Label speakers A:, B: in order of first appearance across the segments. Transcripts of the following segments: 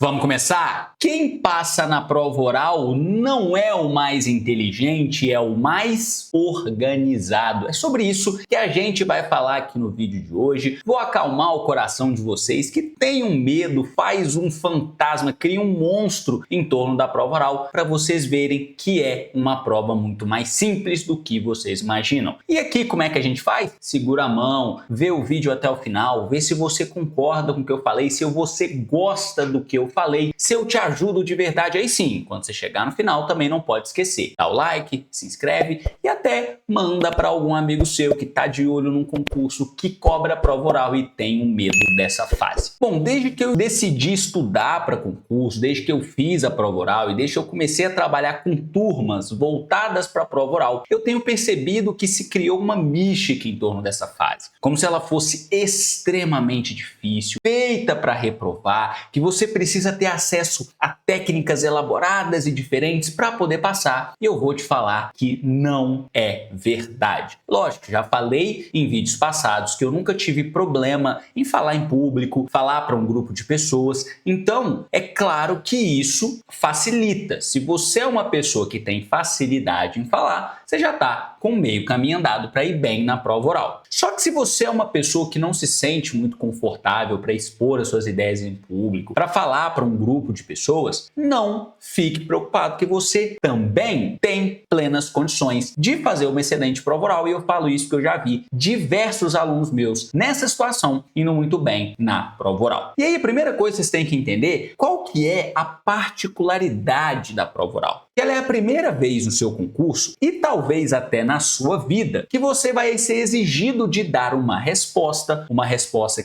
A: Vamos começar? Quem passa na prova oral não é o mais inteligente, é o mais organizado. É sobre isso que a gente vai falar aqui no vídeo de hoje. Vou acalmar o coração de vocês que tem um medo, faz um fantasma, cria um monstro em torno da prova oral para vocês verem que é uma prova muito mais simples do que vocês imaginam. E aqui como é que a gente faz? Segura a mão, vê o vídeo até o final, vê se você concorda com o que eu falei, se você gosta do que eu falei, se eu te ajudo de verdade, aí sim, quando você chegar no final também não pode esquecer. Dá o like, se inscreve e até manda para algum amigo seu que está de olho num concurso que cobra a prova oral e tem um medo dessa fase. Bom, desde que eu decidi estudar para concurso, desde que eu fiz a prova oral e desde que eu comecei a trabalhar com turmas voltadas para a prova oral, eu tenho percebido que se criou uma mística em torno dessa fase, como se ela fosse extremamente difícil, feita para reprovar, que você precisa ter acesso a técnicas elaboradas e diferentes para poder passar. E eu vou te falar que não é verdade. Lógico, já falei em vídeos passados que eu nunca tive problema em falar em público, falar para um grupo de pessoas. Então, é claro que isso facilita. Se você é uma pessoa que tem facilidade em falar, você já está com meio caminho andado para ir bem na prova oral. Só que se você é uma pessoa que não se sente muito confortável para expor as suas ideias em público, para falar para um grupo de pessoas, não fique preocupado que você também tem plenas condições de fazer uma excelente prova oral, e eu falo isso porque eu já vi diversos alunos meus nessa situação indo muito bem na prova oral. E aí a primeira coisa que vocês têm que entender qual que é a particularidade da prova oral. Ela é a primeira vez no seu concurso e talvez até na sua vida que você vai ser exigido de dar uma resposta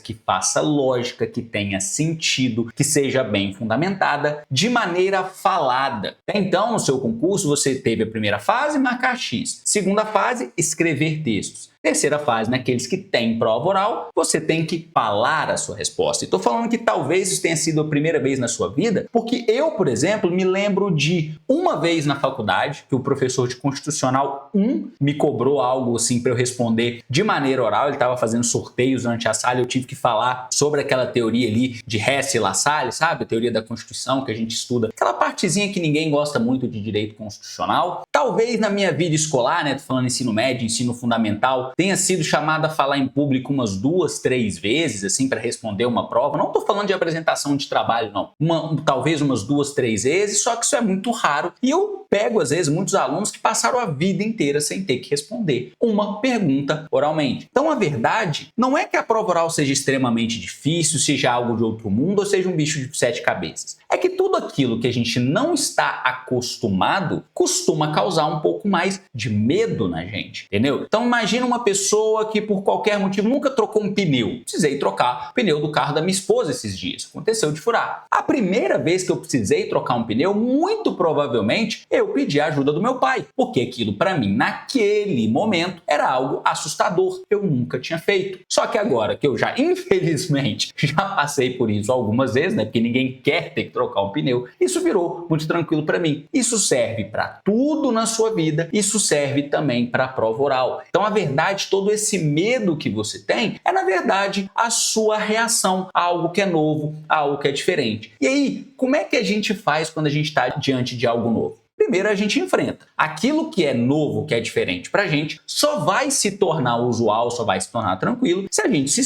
A: que faça lógica, que tenha sentido, que seja bem fundamentada, de maneira falada. Então, no seu concurso, você teve a primeira fase, marcar X. Segunda fase, escrever textos. Terceira fase, naqueles que têm prova oral, você tem que falar a sua resposta. E estou falando que talvez isso tenha sido a primeira vez na sua vida, porque eu, por exemplo, me lembro de uma vez na faculdade que o professor de Constitucional 1 me cobrou algo assim para eu responder de maneira oral. Ele estava fazendo sorteios durante a sala e eu tive que falar sobre aquela teoria ali de Hess e Lassalle, sabe? A teoria da Constituição que a gente estuda. Aquela partezinha que ninguém gosta muito de direito constitucional. Talvez na minha vida escolar, né? Tô falando ensino médio, ensino fundamental, tenha sido chamado a falar em público umas 2, 3 vezes, assim, para responder uma prova. Não estou falando de apresentação de trabalho, não. Talvez umas 2, 3 vezes, só que isso é muito raro. E eu pego, às vezes, muitos alunos que passaram a vida inteira sem ter que responder uma pergunta oralmente. Então, a verdade não é que a prova oral seja extremamente difícil, seja algo de outro mundo ou seja um bicho de 7 cabeças. É que tudo aquilo que a gente não está acostumado costuma causar um pouco mais de medo na gente, entendeu? Então, imagina uma pessoa que por qualquer motivo nunca trocou um pneu. Precisei trocar o pneu do carro da minha esposa esses dias. Aconteceu de furar. A primeira vez que eu precisei trocar um pneu, muito provavelmente eu pedi a ajuda do meu pai, porque aquilo para mim naquele momento era algo assustador. Eu nunca tinha feito. Só que agora que eu já, infelizmente, já passei por isso algumas vezes, né? Porque ninguém quer ter que trocar um pneu. Isso virou muito tranquilo para mim. Isso serve para tudo na sua vida. Isso serve também para a prova oral. Então, a verdade, todo esse medo que você tem é, na verdade, a sua reação a algo que é novo, a algo que é diferente. E aí, como é que a gente faz quando a gente está diante de algo novo? Primeiro a gente enfrenta. Aquilo que é novo, que é diferente pra gente, só vai se tornar usual, só vai se tornar tranquilo se a gente se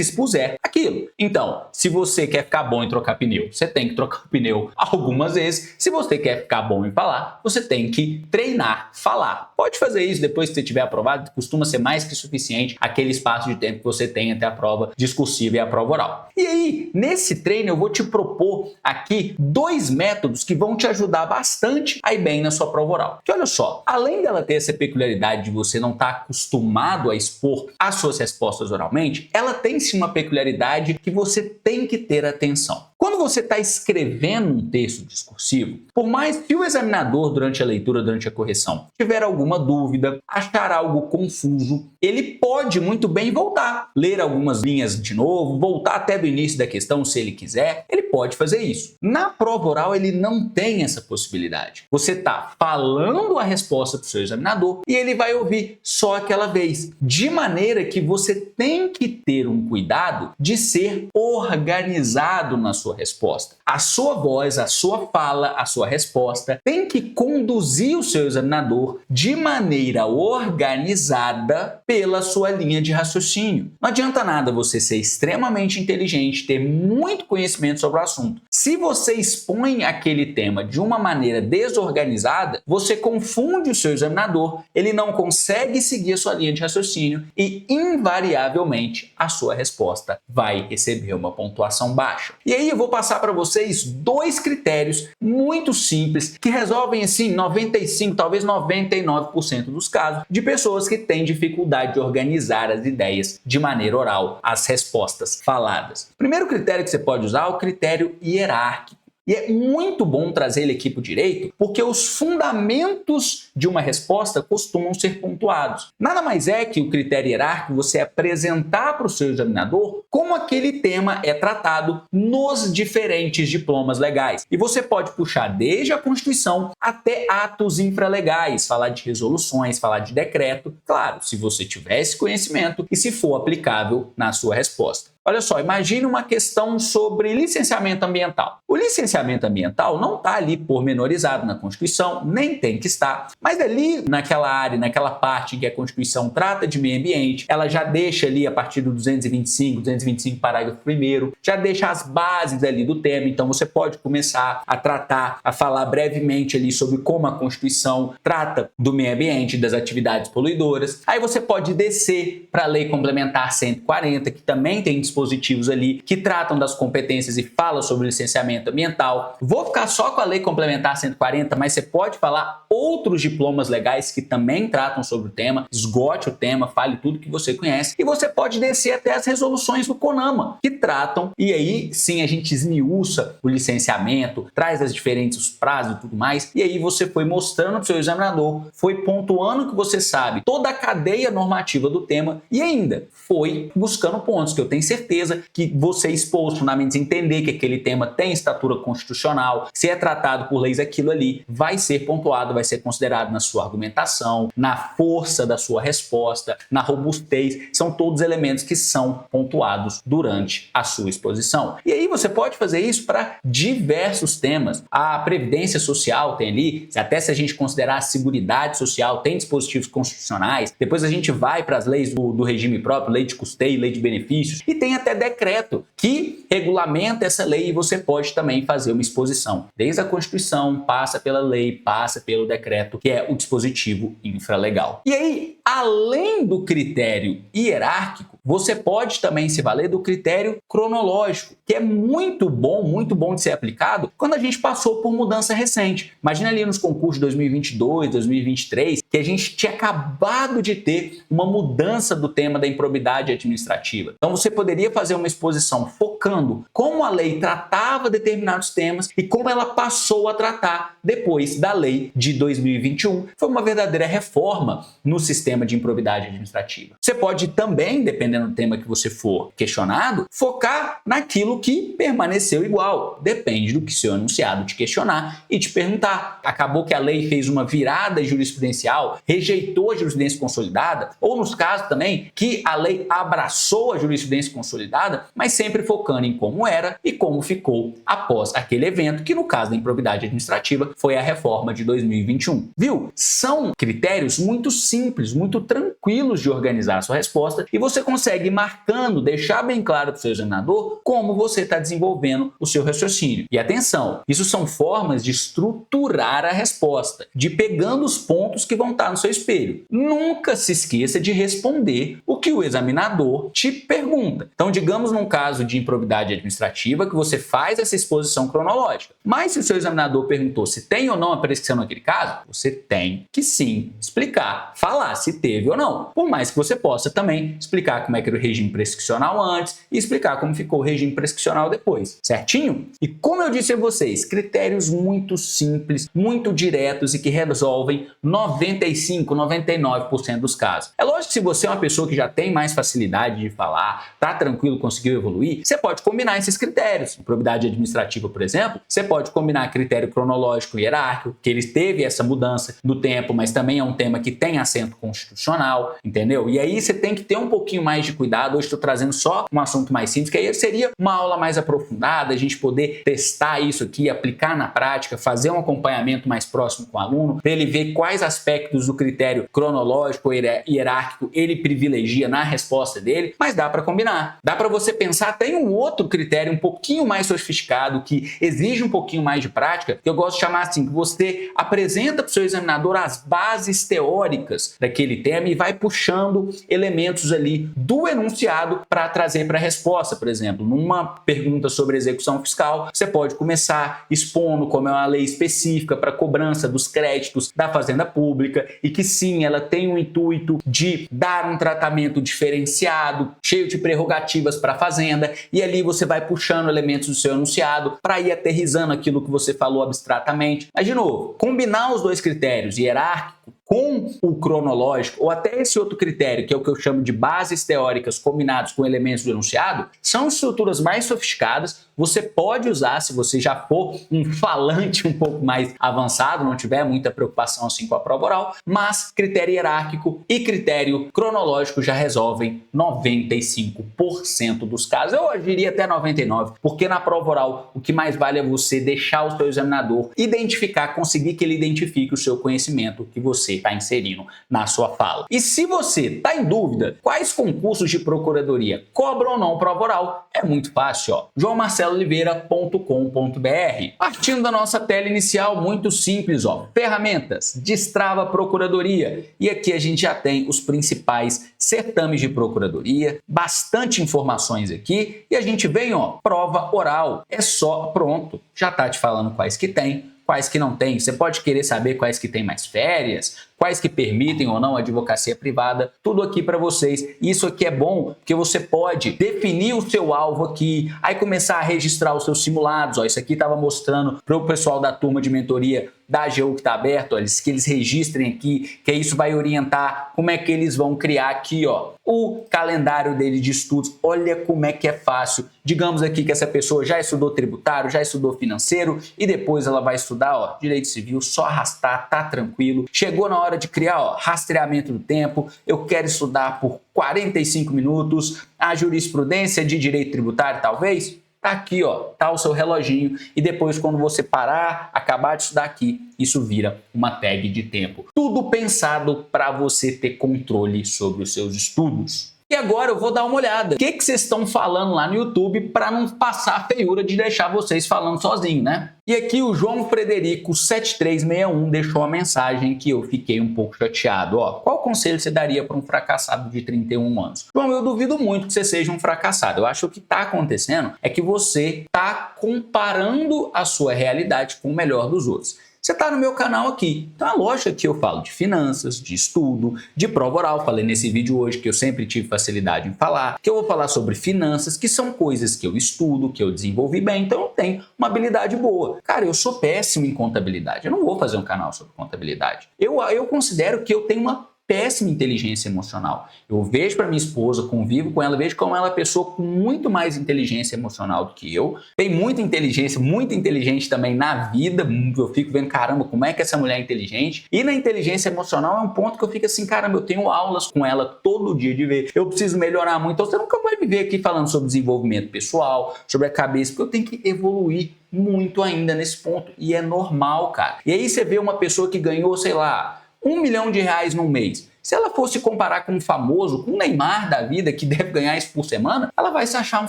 A: expuser àquilo. Então, se você quer ficar bom em trocar pneu, você tem que trocar o pneu algumas vezes. Se você quer ficar bom em falar, você tem que treinar falar. Pode fazer isso depois que você tiver aprovado, costuma ser mais que suficiente aquele espaço de tempo que você tem até a prova discursiva e a prova oral. E aí, nesse treino eu vou te propor aqui 2 métodos que vão te ajudar bastante a ir bem na sua prova oral. Que olha só, além dela ter essa peculiaridade de você não estar acostumado a expor as suas respostas oralmente, ela tem sim uma peculiaridade que você tem que ter atenção. Quando você está escrevendo um texto discursivo, por mais que o examinador, durante a leitura, durante a correção, tiver alguma dúvida, achar algo confuso, ele pode muito bem voltar, ler algumas linhas de novo, voltar até do início da questão se ele quiser, ele pode fazer isso. Na prova oral, ele não tem essa possibilidade. Você está falando a resposta para o seu examinador e ele vai ouvir só aquela vez, de maneira que você tem que ter um cuidado de ser organizado na sua sua resposta. A sua voz, a sua fala, a sua resposta tem que conduzir o seu examinador de maneira organizada pela sua linha de raciocínio. Não adianta nada você ser extremamente inteligente, ter muito conhecimento sobre o assunto. Se você expõe aquele tema de uma maneira desorganizada, você confunde o seu examinador, ele não consegue seguir a sua linha de raciocínio e, invariavelmente, a sua resposta vai receber uma pontuação baixa. E aí eu vou passar para vocês 2 critérios muito simples que resolvem, assim, 95, talvez 99% dos casos de pessoas que têm dificuldade de organizar as ideias de maneira oral, as respostas faladas. O primeiro critério que você pode usar é o critério hierárquico. E é muito bom trazer ele aqui para o direito, porque os fundamentos de uma resposta costumam ser pontuados. Nada mais é que o critério hierárquico você apresentar para o seu examinador como aquele tema é tratado nos diferentes diplomas legais. E você pode puxar desde a Constituição até atos infralegais, falar de resoluções, falar de decreto, claro, se você tiver esse conhecimento e se for aplicável na sua resposta. Olha só, imagine uma questão sobre licenciamento ambiental. O licenciamento ambiental não está ali pormenorizado na Constituição, nem tem que estar, mas ali naquela área, naquela parte em que a Constituição trata de meio ambiente, ela já deixa ali a partir do 225 parágrafo 1º, já deixa as bases ali do tema, então você pode começar a tratar, a falar brevemente ali sobre como a Constituição trata do meio ambiente, das atividades poluidoras. Aí você pode descer para a Lei Complementar 140, que também tem dispositivos ali que tratam das competências e falam sobre licenciamento ambiental. Vou ficar só com a Lei Complementar 140, mas você pode falar outros diplomas legais que também tratam sobre o tema, esgote o tema, fale tudo que você conhece e você pode descer até as resoluções do CONAMA, que tratam, e aí sim a gente esmiuça o licenciamento, traz as diferentes prazos e tudo mais, e aí você foi mostrando para o seu examinador, foi pontuando que você sabe toda a cadeia normativa do tema e ainda foi buscando pontos que eu tenho certeza que você expôs os fundamentos, entender que aquele tema tem estatura constitucional, se é tratado por leis aquilo ali, vai ser pontuado, vai ser considerado na sua argumentação, na força da sua resposta, na robustez, são todos elementos que são pontuados durante a sua exposição. E aí você pode fazer isso para diversos temas. A Previdência Social tem ali, até se a gente considerar a Seguridade Social, tem dispositivos constitucionais, depois a gente vai para as leis do regime próprio, lei de custeio, lei de benefícios, e tem até decreto que regulamenta essa lei e você pode também fazer uma exposição. Desde a Constituição, passa pela lei, passa pelo decreto, que é o dispositivo infralegal. E aí, além do critério hierárquico, você pode também se valer do critério cronológico, que é muito bom de ser aplicado quando a gente passou por mudança recente. Imagina ali nos concursos de 2022, 2023, que a gente tinha acabado de ter uma mudança do tema da improbidade administrativa. Então você poderia fazer uma exposição focando como a lei tratava determinados temas e como ela passou a tratar depois da lei de 2021. Foi uma verdadeira reforma no sistema de improbidade administrativa. Você pode também, dependendo do tema que você for questionado, focar naquilo que permaneceu igual. Depende do que seu enunciado te questionar e te perguntar. Acabou que a lei fez uma virada jurisprudencial, rejeitou a jurisprudência consolidada, ou nos casos também que a lei abraçou a jurisprudência consolidada, mas sempre focando em como era e como ficou após aquele evento, que no caso da improbidade administrativa foi a reforma de 2021. Viu? São critérios muito simples, muito tranquilos de organizar a sua resposta e você consegue ir marcando, deixar bem claro para o seu examinador como você está desenvolvendo o seu raciocínio. E atenção, isso são formas de estruturar a resposta, de pegando os pontos que vão estar no seu espelho. Nunca se esqueça de responder o que o examinador te pergunta. Então, digamos num caso de improbidade administrativa que você faz essa exposição cronológica. Mas se o seu examinador perguntou se tem ou não a prescrição naquele caso, você tem que sim explicar, falar se teve ou não. Por mais que você possa também explicar como é que era o regime prescricional antes e explicar como ficou o regime prescricional depois, certinho? E como eu disse a vocês, critérios muito simples, muito diretos e que resolvem 99% 95, 99% dos casos. É lógico que se você é uma pessoa que já tem mais facilidade de falar, tá tranquilo, conseguiu evoluir, você pode combinar esses critérios. Em probidade administrativa, por exemplo, você pode combinar critério cronológico e hierárquico, que ele teve essa mudança do tempo, mas também é um tema que tem assento constitucional, entendeu? E aí você tem que ter um pouquinho mais de cuidado. Hoje estou trazendo só um assunto mais simples, que aí seria uma aula mais aprofundada, a gente poder testar isso aqui, aplicar na prática, fazer um acompanhamento mais próximo com o aluno, para ele ver quais aspectos do critério cronológico e hierárquico ele privilegia na resposta dele, mas dá para combinar. Dá para você pensar, tem um outro critério um pouquinho mais sofisticado, que exige um pouquinho mais de prática, que eu gosto de chamar assim, que você apresenta para o seu examinador as bases teóricas daquele tema e vai puxando elementos ali do enunciado para trazer para a resposta. Por exemplo, numa pergunta sobre execução fiscal, você pode começar expondo como é uma lei específica para cobrança dos créditos da Fazenda Pública e que sim, ela tem o intuito de dar um tratamento diferenciado, cheio de prerrogativas para a Fazenda, e ali você vai puxando elementos do seu enunciado para ir aterrizando aquilo que você falou abstratamente. Mas, de novo, combinar os dois critérios, hierárquico com o cronológico, ou até esse outro critério, que é o que eu chamo de bases teóricas combinados com elementos do enunciado, são estruturas mais sofisticadas. Você pode usar se você já for um falante um pouco mais avançado, não tiver muita preocupação assim com a prova oral, mas critério hierárquico e critério cronológico já resolvem 95% dos casos. Eu diria até 99%, porque na prova oral o que mais vale é você deixar o seu examinador identificar, conseguir que ele identifique o seu conhecimento que você está inserindo na sua fala. E se você está em dúvida quais concursos de procuradoria cobram ou não prova oral, é muito fácil, ó. joaomarcelooliveira.com.br. Partindo da nossa tela inicial, muito simples, ó. Ferramentas, Destrava Procuradoria. E aqui a gente já tem os principais certames de procuradoria, bastante informações aqui, e a gente vem, ó, prova oral. É só, pronto, já tá te falando quais que tem, quais que não tem. Você pode querer saber quais que tem mais férias, quais que permitem ou não a advocacia privada, tudo aqui para vocês. Isso aqui é bom porque você pode definir o seu alvo aqui, aí começar a registrar os seus simulados. Ó, isso aqui estava mostrando para o pessoal da turma de mentoria da AGU que está aberto, ó, que eles registrem aqui, que isso vai orientar como é que eles vão criar aqui, ó, o calendário dele de estudos. Olha como é que é fácil. Digamos aqui que essa pessoa já estudou tributário, já estudou financeiro e depois ela vai estudar, ó, direito civil, só arrastar, tá tranquilo. Chegou na hora de criar, ó, rastreamento do tempo, eu quero estudar por 45 minutos, a jurisprudência de direito tributário talvez, tá aqui, ó, tá o seu reloginho, e depois quando você parar, acabar de estudar aqui, isso vira uma tag de tempo. Tudo pensado para você ter controle sobre os seus estudos. E agora eu vou dar uma olhada. O que vocês estão falando lá no YouTube para não passar a feiura de deixar vocês falando sozinho, né? E aqui o João Frederico 7361 deixou uma mensagem que eu fiquei um pouco chateado. Ó, qual conselho você daria para um fracassado de 31 anos? João, eu duvido muito que você seja um fracassado. Eu acho que o que está acontecendo é que você está comparando a sua realidade com o melhor dos outros. Você está no meu canal aqui, então é lógico que eu falo de finanças, de estudo, de prova oral. Falei nesse vídeo hoje que eu sempre tive facilidade em falar, que eu vou falar sobre finanças, que são coisas que eu estudo, que eu desenvolvi bem, então eu tenho uma habilidade boa. Cara, eu sou péssimo em contabilidade, eu não vou fazer um canal sobre contabilidade. Eu considero que eu tenho uma péssima inteligência emocional. Eu vejo para minha esposa, convivo com ela, vejo como ela é uma pessoa com muito mais inteligência emocional do que eu. Tem muita inteligência, muito inteligente também na vida. Eu fico vendo, caramba, como é que essa mulher é inteligente. E na inteligência emocional é um ponto que eu fico assim, caramba, eu tenho aulas com ela todo dia de ver. Eu preciso melhorar muito. Então você nunca vai me ver aqui falando sobre desenvolvimento pessoal, sobre a cabeça, porque eu tenho que evoluir muito ainda nesse ponto. E é normal, cara. E aí você vê uma pessoa que ganhou, sei lá, R$1 milhão no mês. Se ela fosse comparar com um famoso, com o Neymar da vida, que deve ganhar isso por semana, ela vai se achar um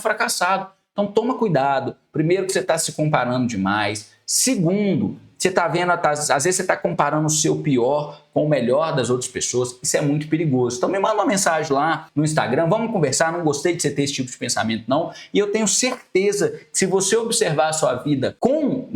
A: fracassado. Então toma cuidado. Primeiro que você está se comparando demais. Segundo, você está vendo, às vezes você está comparando o seu pior com o melhor das outras pessoas. Isso é muito perigoso. Então me manda uma mensagem lá no Instagram, vamos conversar. Não gostei de você ter esse tipo de pensamento não. E eu tenho certeza que se você observar a sua vida com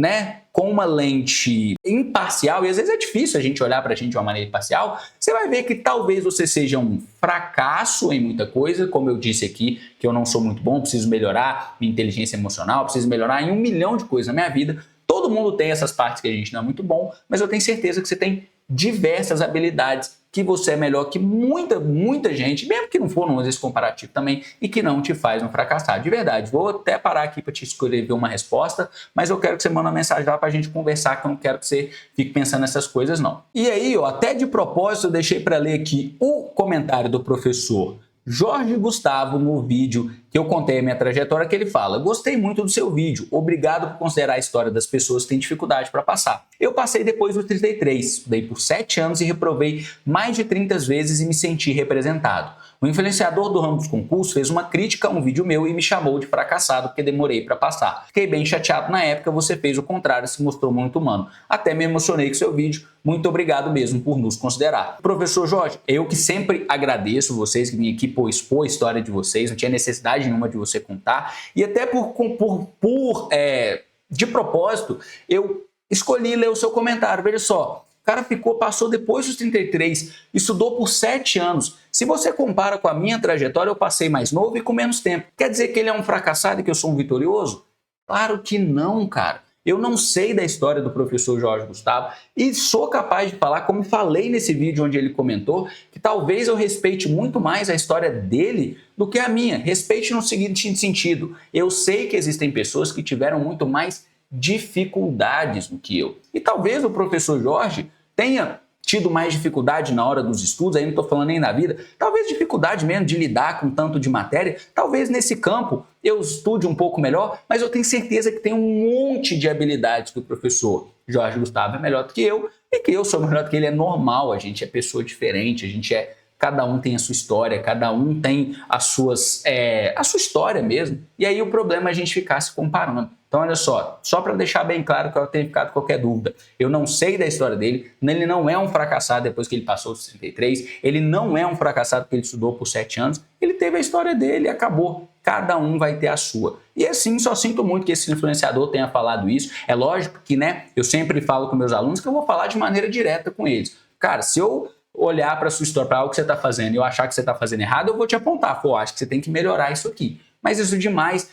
A: uma lente imparcial, e às vezes é difícil a gente olhar para a gente de uma maneira imparcial, você vai ver que talvez você seja um fracasso em muita coisa, como eu disse aqui, que eu não sou muito bom, preciso melhorar minha inteligência emocional, preciso melhorar em 1 milhão de coisas na minha vida. Todo mundo tem essas partes que a gente não é muito bom, mas eu tenho certeza que você tem diversas habilidades que você é melhor que muita gente, mesmo que não for num exercício comparativo também, e que não te faz um fracassado. De verdade, vou até parar aqui para te escrever uma resposta, mas eu quero que você mande uma mensagem lá para a gente conversar, que eu não quero que você fique pensando nessas coisas, não. E aí, ó, até de propósito, eu deixei para ler aqui o comentário do professor Jorge Gustavo no vídeo que eu contei a minha trajetória, que ele fala: gostei muito do seu vídeo, obrigado por considerar a história das pessoas que têm dificuldade para passar. Eu passei depois dos 33, estudei por 7 anos e reprovei mais de 30 vezes e me senti representado. O influenciador do ramo dos concursos fez uma crítica a um vídeo meu e me chamou de fracassado porque demorei para passar. Fiquei bem chateado na época, você fez o contrário e se mostrou muito humano. Até me emocionei com seu vídeo, muito obrigado mesmo por nos considerar. Professor Jorge, eu que sempre agradeço vocês que vêm aqui expor a história de vocês, não tinha necessidade nenhuma de você contar, e até de propósito, eu escolhi ler o seu comentário. Veja só, o cara passou depois dos 33, estudou por 7 anos. Se você compara com a minha trajetória, eu passei mais novo e com menos tempo. Quer dizer que ele é um fracassado e que eu sou um vitorioso? Claro que não, cara. Eu não sei da história do professor Jorge Gustavo e sou capaz de falar, como falei nesse vídeo onde ele comentou, que talvez eu respeite muito mais a história dele do que a minha. Respeite no seguinte sentido: eu sei que existem pessoas que tiveram muito mais dificuldades do que eu. E talvez o professor Jorge tenha tido mais dificuldade na hora dos estudos, aí não estou falando nem da vida, talvez dificuldade mesmo de lidar com tanto de matéria, talvez nesse campo eu estude um pouco melhor, mas eu tenho certeza que tem um monte de habilidades que o professor Jorge Gustavo é melhor do que eu, e que eu sou melhor do que ele. É normal, a gente é pessoa diferente, cada um tem a sua história, cada um tem a sua história mesmo, e aí o problema é a gente ficar se comparando. Então, olha só para deixar bem claro que eu tenho ficado qualquer dúvida, eu não sei da história dele, ele não é um fracassado depois que ele passou dos 33, ele não é um fracassado porque ele estudou por 7 anos, ele teve a história dele e acabou. Cada um vai ter a sua. E assim, só sinto muito que esse influenciador tenha falado isso. É lógico que, eu sempre falo com meus alunos que eu vou falar de maneira direta com eles. Cara, se eu olhar para a sua história, para algo que você está fazendo e eu achar que você está fazendo errado, eu vou te apontar. Pô, acho que você tem que melhorar isso aqui. Mas isso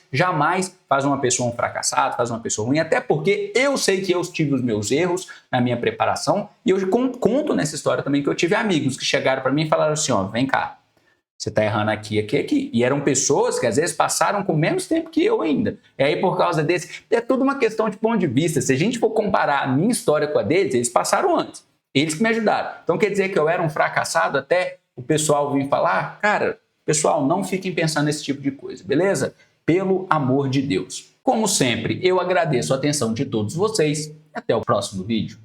A: jamais faz uma pessoa um fracassado, faz uma pessoa ruim, até porque eu sei que eu tive os meus erros na minha preparação e eu conto nessa história também que eu tive amigos que chegaram para mim e falaram assim, ó, vem cá, você está errando aqui, aqui, aqui. E eram pessoas que às vezes passaram com menos tempo que eu ainda. E aí por causa desse, é tudo uma questão de ponto de vista. Se a gente for comparar a minha história com a deles, eles passaram antes. Eles que me ajudaram. Então quer dizer que eu era um fracassado até o pessoal vir falar? Cara, pessoal, não fiquem pensando nesse tipo de coisa, beleza? Pelo amor de Deus. Como sempre, eu agradeço a atenção de todos vocês e até o próximo vídeo.